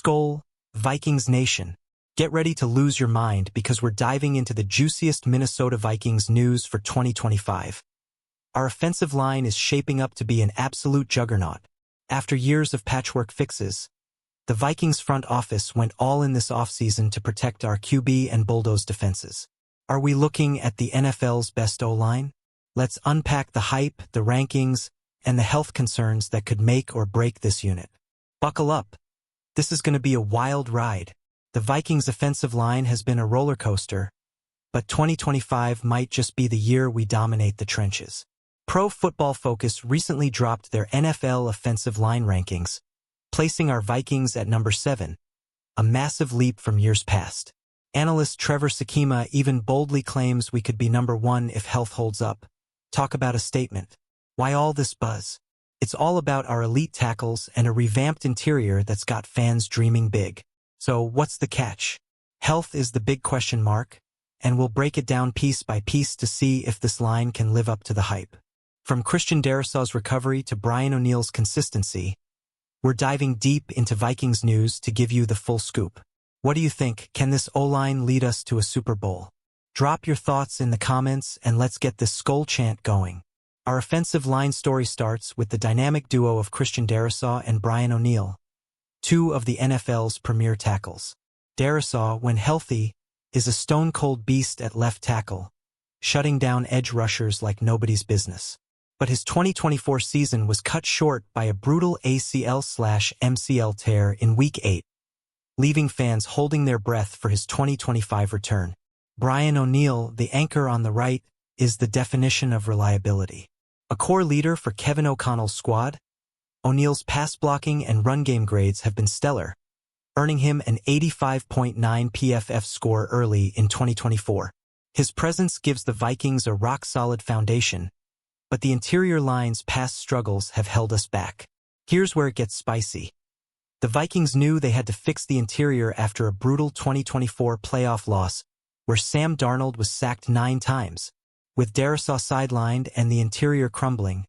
Skol, Vikings Nation. Get ready to lose your mind because we're diving into the juiciest Minnesota Vikings news for 2025. Our offensive line is shaping up to be an absolute juggernaut. After years of patchwork fixes, the Vikings front office went all in this offseason to protect our QB and bulldoze defenses. Are we looking at the NFL's best O-line? Let's unpack the hype, the rankings, and the health concerns that could make or break this unit. Buckle up. This is going to be a wild ride. The Vikings' offensive line has been a roller coaster, but 2025 might just be the year we dominate the trenches. Pro Football Focus recently dropped their NFL offensive line rankings, placing our Vikings at number 7, a massive leap from years past. Analyst Trevor Sakima even boldly claims we could be number 1 if health holds up. Talk about a statement. Why all this buzz? It's all about our elite tackles and a revamped interior that's got fans dreaming big. So what's the catch? Health is the big question mark, and we'll break it down piece by piece to see if this line can live up to the hype. From Christian Darrisaw's recovery to Brian O'Neill's consistency, we're diving deep into Vikings news to give you the full scoop. What do you think? Can this O-line lead us to a Super Bowl? Drop your thoughts in the comments and let's get this Skol chant going. Our offensive line story starts with the dynamic duo of Christian Darrisaw and Brian O'Neill, two of the NFL's premier tackles. Darrisaw, when healthy, is a stone-cold beast at left tackle, shutting down edge rushers like nobody's business. But his 2024 season was cut short by a brutal ACL/MCL tear in Week 8, leaving fans holding their breath for his 2025 return. Brian O'Neill, the anchor on the right, is the definition of reliability. A core leader for Kevin O'Connell's squad, O'Neill's pass blocking and run game grades have been stellar, earning him an 85.9 PFF score early in 2024. His presence gives the Vikings a rock-solid foundation, but the interior line's past struggles have held us back. Here's where it gets spicy. The Vikings knew they had to fix the interior after a brutal 2024 playoff loss where Sam Darnold was sacked 9 times. With Darrisaw sidelined and the interior crumbling,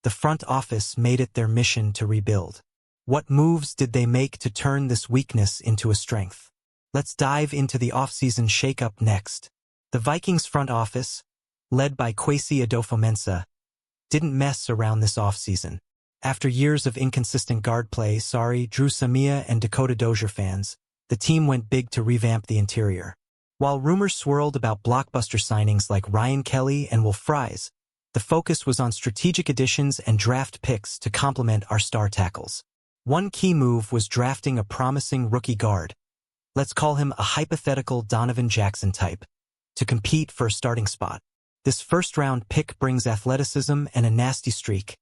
the front office made it their mission to rebuild. What moves did they make to turn this weakness into a strength? Let's dive into the offseason shakeup next. The Vikings front office, led by Kwesi Adofo-Mensah, didn't mess around this offseason. After years of inconsistent guard play, Drew Samia and Dakota Dozier fans, the team went big to revamp the interior. While rumors swirled about blockbuster signings like Ryan Kelly and Wolf Fries, the focus was on strategic additions and draft picks to complement our star tackles. One key move was drafting a promising rookie guard. Let's call him a hypothetical Donovan Jackson type, to compete for a starting spot. This first-round pick brings athleticism and a nasty streak,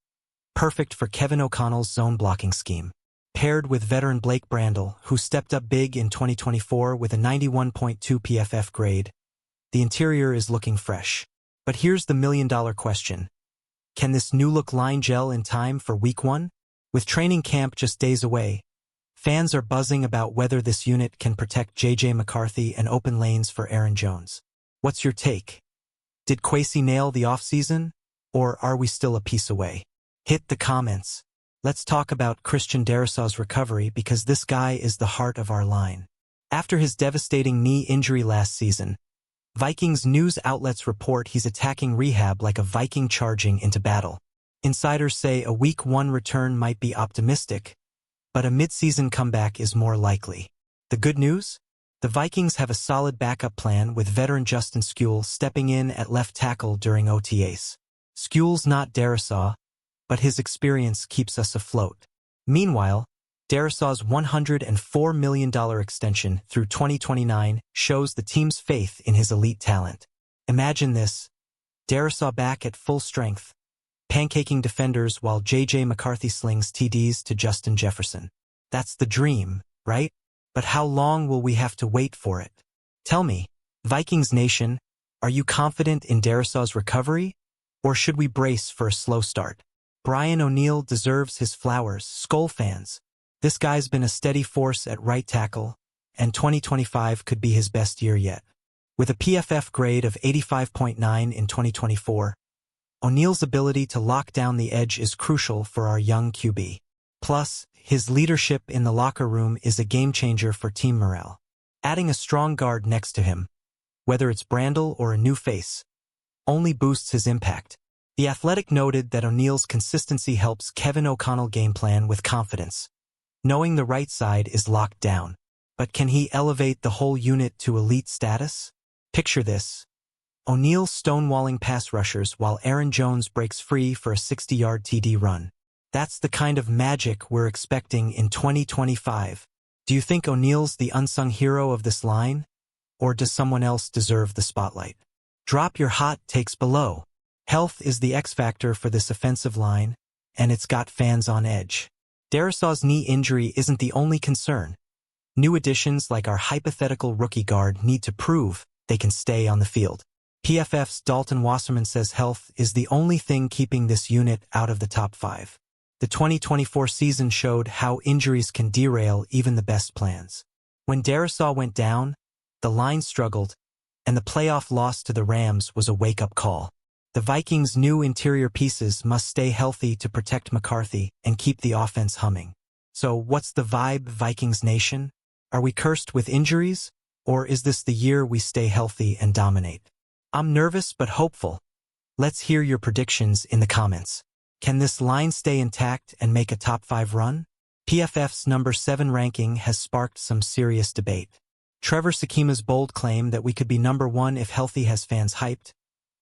perfect for Kevin O'Connell's zone blocking scheme. Paired with veteran Blake Brandel, who stepped up big in 2024 with a 91.2 PFF grade, the interior is looking fresh. But here's the million-dollar question. Can this new-look line gel in time for Week 1? With training camp just days away, fans are buzzing about whether this unit can protect J.J. McCarthy and open lanes for Aaron Jones. What's your take? Did Kwesi nail the offseason, or are we still a piece away? Hit the comments. Let's talk about Christian Darrisaw's recovery because this guy is the heart of our line. After his devastating knee injury last season, Vikings news outlets report he's attacking rehab like a Viking charging into battle. Insiders say a Week 1 return might be optimistic, but a mid-season comeback is more likely. The good news? The Vikings have a solid backup plan with veteran Justin Skule stepping in at left tackle during OTAs. Skule's not Darrisaw, but his experience keeps us afloat. Meanwhile, Darrisaw's $104 million extension through 2029 shows the team's faith in his elite talent. Imagine this, Darrisaw back at full strength, pancaking defenders while J.J. McCarthy slings TDs to Justin Jefferson. That's the dream, right? But how long will we have to wait for it? Tell me, Vikings Nation, are you confident in Darrisaw's recovery? Or should we brace for a slow start? Brian O'Neill deserves his flowers, Skol fans. This guy's been a steady force at right tackle, and 2025 could be his best year yet. With a PFF grade of 85.9 in 2024, O'Neill's ability to lock down the edge is crucial for our young QB. Plus, his leadership in the locker room is a game-changer for team morale. Adding a strong guard next to him, whether it's Brandel or a new face, only boosts his impact. The Athletic noted that O'Neal's consistency helps Kevin O'Connell game plan with confidence, knowing the right side is locked down. But can he elevate the whole unit to elite status? Picture this. O'Neal stonewalling pass rushers while Aaron Jones breaks free for a 60-yard TD run. That's the kind of magic we're expecting in 2025. Do you think O'Neal's the unsung hero of this line? Or does someone else deserve the spotlight? Drop your hot takes below. Health is the X-factor for this offensive line, and it's got fans on edge. Darrisaw's knee injury isn't the only concern. New additions like our hypothetical rookie guard need to prove they can stay on the field. PFF's Dalton Wasserman says health is the only thing keeping this unit out of the top 5. The 2024 season showed how injuries can derail even the best plans. When Darrisaw went down, the line struggled, and the playoff loss to the Rams was a wake-up call. The Vikings' new interior pieces must stay healthy to protect McCarthy and keep the offense humming. So what's the vibe, Vikings Nation? Are we cursed with injuries, or is this the year we stay healthy and dominate? I'm nervous but hopeful. Let's hear your predictions in the comments. Can this line stay intact and make a top 5 run? PFF's number 7 ranking has sparked some serious debate. Trevor Sikkema's bold claim that we could be number 1 if healthy has fans hyped,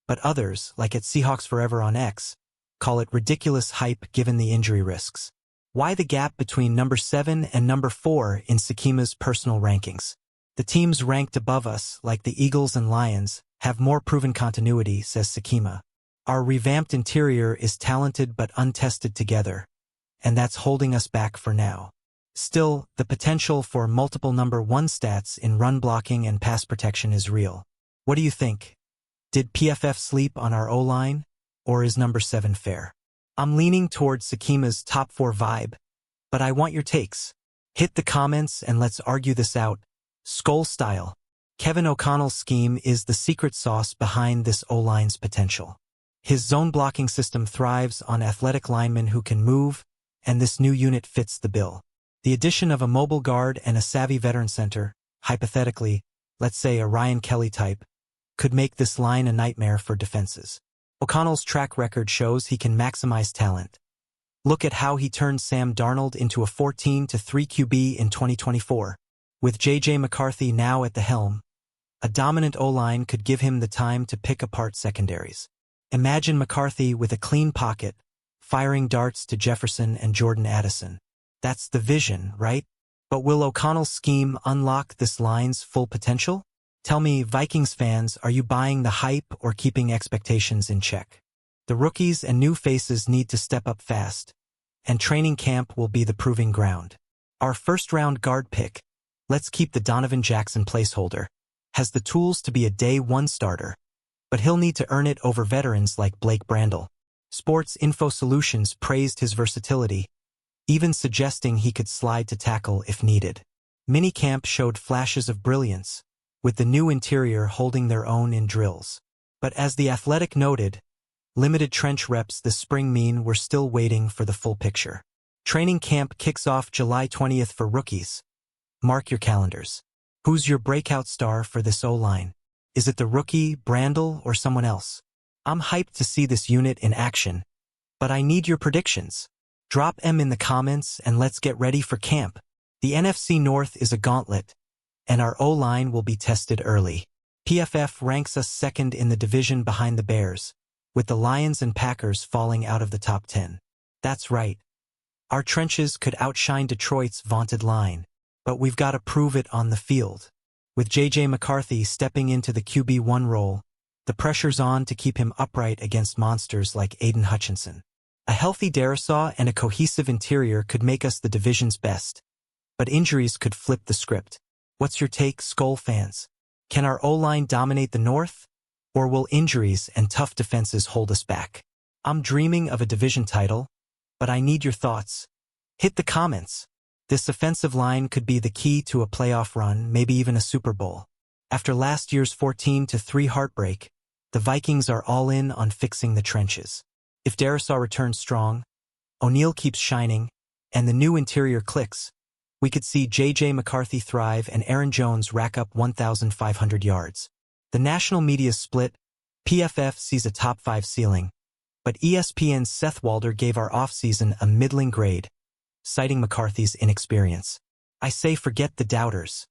but others, like at Seahawks Forever on X, call it ridiculous hype given the injury risks. Why the gap between number 7 and number 4 in Sikkema's personal rankings? The teams ranked above us, like the Eagles and Lions, have more proven continuity, says Sikkema. Our revamped interior is talented but untested together, and that's holding us back for now. Still, the potential for multiple number 1 stats in run blocking and pass protection is real. What do you think? Did PFF sleep on our O-line, or is number 7 fair? I'm leaning towards Sikkema's top 4 vibe, but I want your takes. Hit the comments and let's argue this out. Skull style. Kevin O'Connell's scheme is the secret sauce behind this O-line's potential. His zone blocking system thrives on athletic linemen who can move, and this new unit fits the bill. The addition of a mobile guard and a savvy veteran center, hypothetically, let's say a Ryan Kelly type, could make this line a nightmare for defenses. O'Connell's track record shows he can maximize talent. Look at how he turned Sam Darnold into a 14-3 QB in 2024. With J.J. McCarthy now at the helm, a dominant O-line could give him the time to pick apart secondaries. Imagine McCarthy with a clean pocket, firing darts to Jefferson and Jordan Addison. That's the vision, right? But will O'Connell's scheme unlock this line's full potential? Tell me, Vikings fans, are you buying the hype or keeping expectations in check? The rookies and new faces need to step up fast, and training camp will be the proving ground. Our first-round guard pick, let's keep the Donovan Jackson placeholder, has the tools to be a day 1 starter, but he'll need to earn it over veterans like Blake Brandel. Sports Info Solutions praised his versatility, even suggesting he could slide to tackle if needed. Minicamp showed flashes of brilliance, with the new interior holding their own in drills. But as the Athletic noted, limited trench reps this spring mean we're still waiting for the full picture. Training camp kicks off July 20th for rookies. Mark your calendars. Who's your breakout star for this O-line? Is it the rookie, Brandel, or someone else? I'm hyped to see this unit in action, but I need your predictions. Drop them in the comments and let's get ready for camp. The NFC North is a gauntlet, and our O-line will be tested early. PFF ranks us 2nd in the division behind the Bears, with the Lions and Packers falling out of the top 10. That's right. Our trenches could outshine Detroit's vaunted line, but we've got to prove it on the field. With J.J. McCarthy stepping into the QB1 role, the pressure's on to keep him upright against monsters like Aiden Hutchinson. A healthy Darrisaw and a cohesive interior could make us the division's best, but injuries could flip the script. What's your take, Skull fans? Can our O-line dominate the North, or will injuries and tough defenses hold us back? I'm dreaming of a division title, but I need your thoughts. Hit the comments. This offensive line could be the key to a playoff run, maybe even a Super Bowl. After last year's 14-3 heartbreak, the Vikings are all in on fixing the trenches. If Darrisaw returns strong, O'Neal keeps shining, And the new interior clicks. We could see J.J. McCarthy thrive and Aaron Jones rack up 1,500 yards. The national media split. PFF sees a top 5 ceiling, but ESPN's Seth Walder gave our offseason a middling grade, citing McCarthy's inexperience. I say forget the doubters.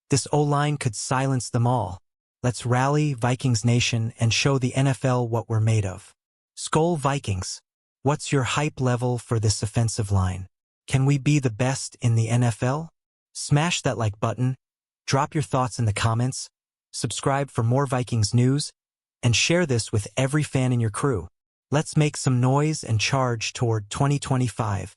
This O-line could silence them all. Let's rally, Vikings Nation, and show the NFL what we're made of. Skol Vikings. What's your hype level for this offensive line? Can we be the best in the NFL? Smash that like button, drop your thoughts in the comments, subscribe for more Vikings news, and share this with every fan in your crew. Let's make some noise and charge toward 2025.